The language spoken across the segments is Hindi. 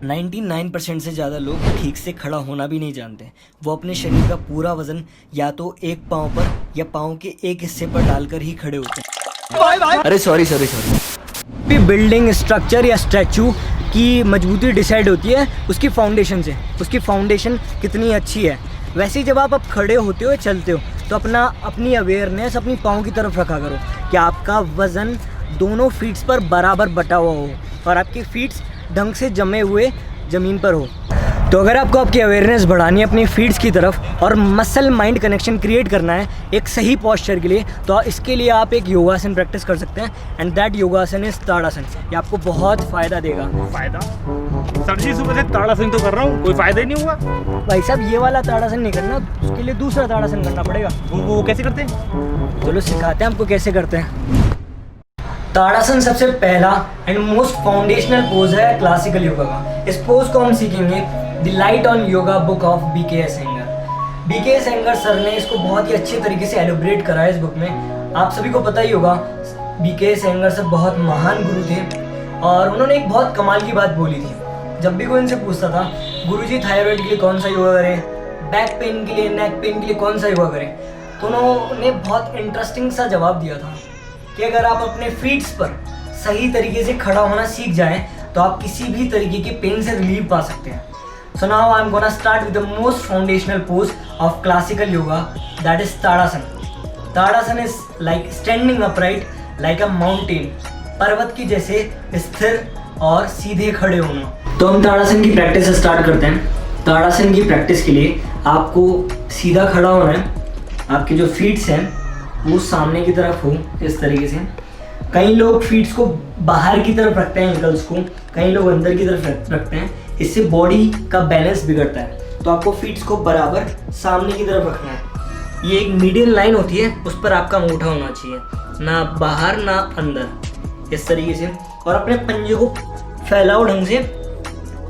99% से ज़्यादा लोग ठीक से खड़ा होना भी नहीं जानते। वो अपने शरीर का पूरा वज़न या तो एक पाँव पर या पाँव के एक हिस्से पर डालकर ही खड़े होते हैं। अरे सॉरी। बिल्डिंग स्ट्रक्चर या स्टैचू की मजबूती डिसाइड होती है उसकी फाउंडेशन से। उसकी फाउंडेशन कितनी अच्छी है। वैसे ही जब आप खड़े होते हो या चलते हो तो अपनी अवेयरनेस अपनी पाँव की तरफ रखा करो कि आपका वज़न दोनों फीट्स पर बराबर बटा हुआ हो और आपकी फीट्स ढंग से जमे हुए ज़मीन पर हो। तो अगर आपको आपकी अवेयरनेस बढ़ानी है अपनी फीट्स की तरफ और मसल माइंड कनेक्शन क्रिएट करना है एक सही पोस्चर के लिए, तो इसके लिए आप एक योगासन प्रैक्टिस कर सकते हैं एंड दैट योगासन इज ताड़ासन। ये आपको बहुत फ़ायदा देगा। फ़ायदा? सर जी सुबह से ताड़ासन तो कर रहा हूँ, कोई फ़ायदा ही नहीं हुआ। भाई साहब ये वाला ताड़ासन नहीं करना, उसके लिए दूसरा ताड़ासन करना पड़ेगा। वो कैसे करते हैं? चलो सिखाते हैं आपको कैसे करते हैं। ताड़ासन सबसे पहला एंड मोस्ट फाउंडेशनल पोज है क्लासिकल योगा का। इस पोज को हम सीखेंगे the Light on Yoga book of BKS Iyengar. BKS Iyengar sir ने इसको बहुत ही अच्छे तरीके से एलोब्रेट करा है इस बुक में। आप सभी को पता ही होगा BKS अयंगर सर बहुत महान गुरु थे और उन्होंने एक बहुत कमाल की बात बोली थी। जब भी कोई इनसे पूछता था गुरुजी थायराइड के लिए कौन सा योगा करें, बैक पेन के लिए, नेक पेन के लिए कौन सा योगा करें, तो उन्होंने बहुत इंटरेस्टिंग सा जवाब दिया था कि अगर आप अपने फीट्स पर सही तरीके से खड़ा होना सीख जाएं तो आप किसी भी तरीके के पेन से रिलीफ पा सकते हैं। So now I am gonna start with the most foundational pose of classical yoga, that is tadasana. Tadasana is like standing upright like a mountain, पर्वत की जैसे स्थिर और सीधे खड़े होना। तो हम ताड़ासन की प्रैक्टिस स्टार्ट करते हैं। ताड़ासन की प्रैक्टिस के लिए आपको सीधा खड़ा होना है। आपके जो फीट्स हैं वो सामने की तरफ हो इस तरीके से। कई लोग फीट्स को बाहर की तरफ रखते हैं, एंकल्स को, कई लोग अंदर की तरफ रखते हैं। इससे बॉडी का बैलेंस बिगड़ता है। तो आपको फीट्स को बराबर सामने की तरफ रखना है। ये एक मीडियम लाइन होती है, उस पर आपका अंगूठा होना चाहिए, ना बाहर ना अंदर, इस तरीके से। और अपने पंजे को फैलाओ ढंग से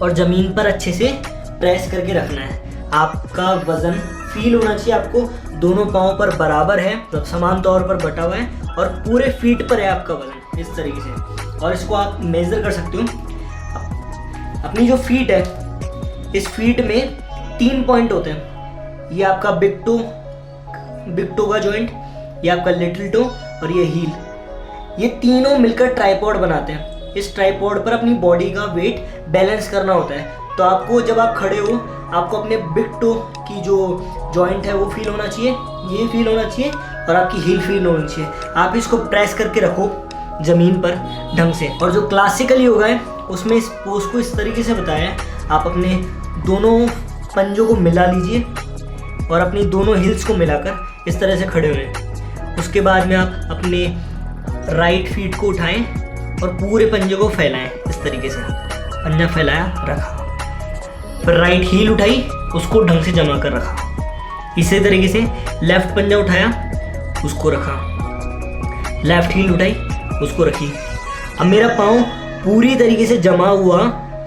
और ज़मीन पर अच्छे से प्रेस करके रखना है। आपका वज़न फील होना चाहिए आपको दोनों पाँव पर बराबर है, मतलब समान तौर पर बटा हुआ है और पूरे फीट पर है आपका वज़न, इस तरीके से। और इसको आप मेज़र कर सकते हो। अपनी जो फीट है, इस फीट में 3 पॉइंट होते हैं। ये आपका बिग टो का जॉइंट, ये आपका लिटिल टो और ये हील। ये तीनों मिलकर ट्राइपॉड बनाते हैं। इस ट्राइपॉड पर अपनी बॉडी का वेट बैलेंस करना होता है। तो आपको जब आप खड़े हो आपको अपने बिग टो की जो जॉइंट है वो फील होना चाहिए, ये फील होना चाहिए और आपकी हील फील होनी चाहिए। आप इसको प्रेस करके रखो ज़मीन पर ढंग से। और जो क्लासिकल योगा है उसमें इस पोज को इस तरीके से बताया है। आप अपने दोनों पंजों को मिला लीजिए और अपनी दोनों हिल्स को मिलाकर इस तरह से खड़े हुए। उसके बाद में आप अपने राइट फीट को उठाएं और पूरे पंजे को फैलाएं इस तरीके से। पंजा फैलाया, रखा, फिर राइट हील उठाई, उसको ढंग से जमा कर रखा। इसी तरीके से लेफ्ट पंजा उठाया, उसको रखा, लेफ्ट हील उठाई, उसको रखी। अब मेरा पाँव पूरी तरीके से जमा हुआ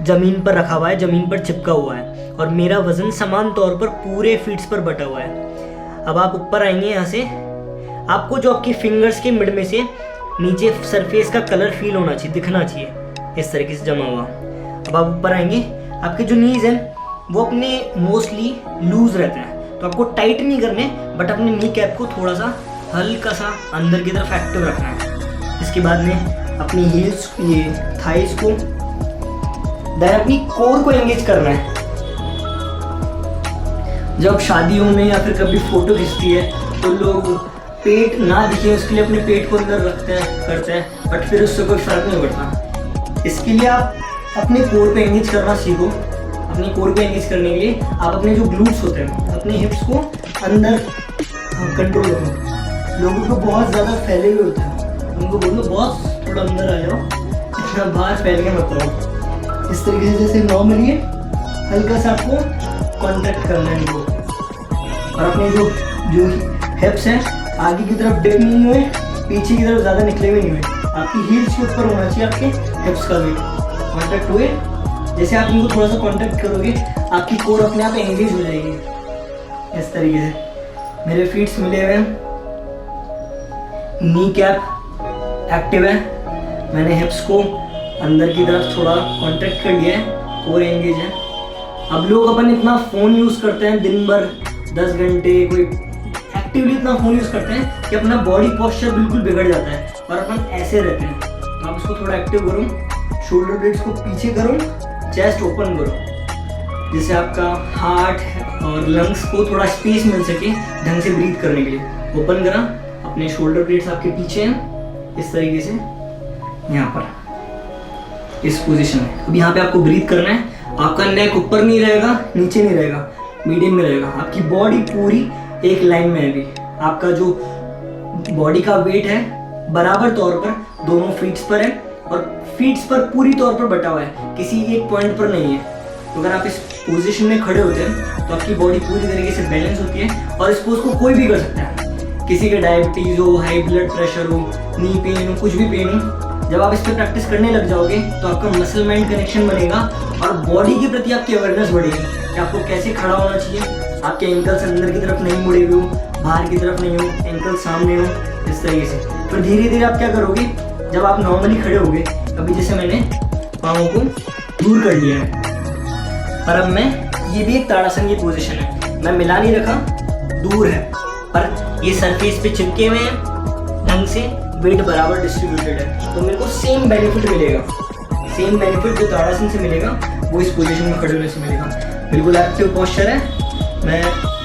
ज़मीन पर रखा हुआ है, ज़मीन पर चिपका हुआ है और मेरा वज़न समान तौर पर पूरे फीट्स पर बटा हुआ है। अब आप ऊपर आएंगे। यहाँ से आपको जो आपकी फिंगर्स के मिड में से नीचे सरफेस का कलर फील होना चाहिए, दिखना चाहिए, इस तरीके से जमा हुआ। अब आप ऊपर आएंगे। आपके जो नीज हैं वो अपने मोस्टली लूज रहते हैं, तो आपको टाइट नहीं करने, बट अपने नी कैप को थोड़ा सा हल्का सा अंदर की तरफ एक्टिव रखना है। इसके बाद में अपनी हील्स, ये थाइस को, देन अपनी कोर को एंगेज करना है। जब शादियों में या फिर कभी फोटो खींचती है तो लोग पेट ना दिखे उसके लिए अपने पेट को अंदर रखते हैं, करते हैं, बट फिर उससे कोई फर्क नहीं पड़ता। इसके लिए आप अपने कोर पे एंगेज करना सीखो। अपनी कोर पे एंगेज करने के लिए आप अपने जो ग्लूट्स होते हैं, अपने हिप्स को अंदर कंट्रोल करो। लोगों को बहुत ज़्यादा फैले हुए होते हैं, उनको बोलो बॉस थोड़ा अंदर आ जाओ, इतना बाहर फैल के मत रहो। इस तरीके से जैसे नॉर्मली है, हल्का सा आपको कॉन्टैक्ट करना है इनको। और अपने जो हिप्स हैं आगे की तरफ डिप नहीं हुए, पीछे की तरफ ज़्यादा निकले हुए नहीं हुए। आपकी हील्स के ऊपर होना चाहिए आपके हिप्स का वेट, कॉन्टैक्ट हुए। जैसे आप इनको थोड़ा सा कॉन्टैक्ट करोगे आपकी कोर अपने आप एंगेज हो जाएगी इस तरीके से। मेरे फीट्स मिले हुए हैं, नी कैप एक्टिव है, मैंने हिप्स को अंदर की तरफ थोड़ा कॉन्ट्रैक्ट कर लिया है, कोर एंगेज है। अब लोग अपन इतना फ़ोन यूज़ करते हैं दिन भर 10 घंटे, कोई एक्टिवली इतना फ़ोन यूज़ करते हैं कि अपना बॉडी पोस्चर बिल्कुल बिगड़ जाता है और अपन ऐसे रहते हैं। तो आप इसको थोड़ा एक्टिव करो, शोल्डर ब्लेड्स को पीछे करो, चेस्ट ओपन करो, जिससे आपका हार्ट और लंग्स को थोड़ा स्पेस मिल सके ढंग से ब्रीथ करने के लिए। ओपन करा, अपने शोल्डर ब्लेड्स आपके पीछे हैं इस तरीके से, यहाँ पर इस पोजीशन में। अब यहाँ पे आपको ब्रीथ करना है। आपका नेक ऊपर नहीं रहेगा, नीचे नहीं रहेगा, मीडियम में रहेगा। आपकी बॉडी पूरी एक लाइन में है। अभी आपका जो बॉडी का वेट है बराबर तौर पर दोनों फीट्स पर है और फीट्स पर पूरी तौर पर बटा हुआ है, किसी एक पॉइंट पर नहीं है। तो अगर आप इस पोजीशन में खड़े होते हैं तो आपकी बॉडी पूरी तरीके से बैलेंस होती है और इस पोज को कोई भी कर सकता है। किसी के डायबिटीज़ हो, हाई ब्लड प्रेशर हो, नी पेन हो, कुछ भी पेन हो, जब आप इस पर प्रैक्टिस करने लग जाओगे तो आपका मसल माइंड कनेक्शन बनेगा और बॉडी के प्रति आपकी अवेयरनेस बढ़ेगी कि आपको कैसे खड़ा होना चाहिए। आपके एंकल्स अंदर की तरफ नहीं मुड़े हुए हो, बाहर की तरफ नहीं हो, एंकल सामने हो, इस तरीके से। फिर धीरे धीरे आप क्या करोगे, जब आप नॉर्मली खड़े होगे, अभी जैसे मैंने पाँव को दूर कर लिया है, पर अब मैं, ये भी एक ताड़ासन की पोजीशन है, मैं मिला नहीं रखा, दूर है, पर ये सरफेस पे चिपके हुए हैं ढंग से, वेट बराबर डिस्ट्रीब्यूटेड है, तो मेरे को सेम बेनिफिट मिलेगा। सेम बेनिफिट जो ताड़ासन से मिलेगा वो इस पोजीशन में खड़े होने से मिलेगा। बिल्कुल एक्टिव पोस्चर है, मैं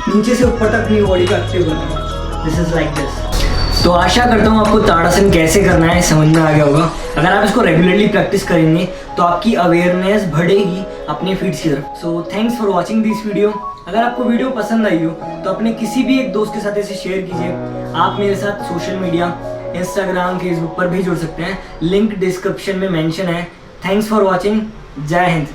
नीचे से ऊपर तक अपनी बॉडी को एक्टिव कर रहा हूँ। This is like this. तो आशा करता हूँ आपको ताड़ासन कैसे करना है समझ में आ गया होगा। अगर आप इसको रेगुलरली प्रैक्टिस करेंगे तो आपकी अवेयरनेस बढ़ेगी अपने फीट्स की तरफ। So thanks for watching this video. अगर आपको वीडियो पसंद आई हो तो अपने किसी भी एक दोस्त के साथ इसे शेयर कीजिए। आप मेरे साथ सोशल मीडिया, इंस्टाग्राम, फेसबुक पर भी जुड़ सकते हैं, लिंक डिस्क्रिप्शन में मेंशन है। Thanks for watching. जय हिंद।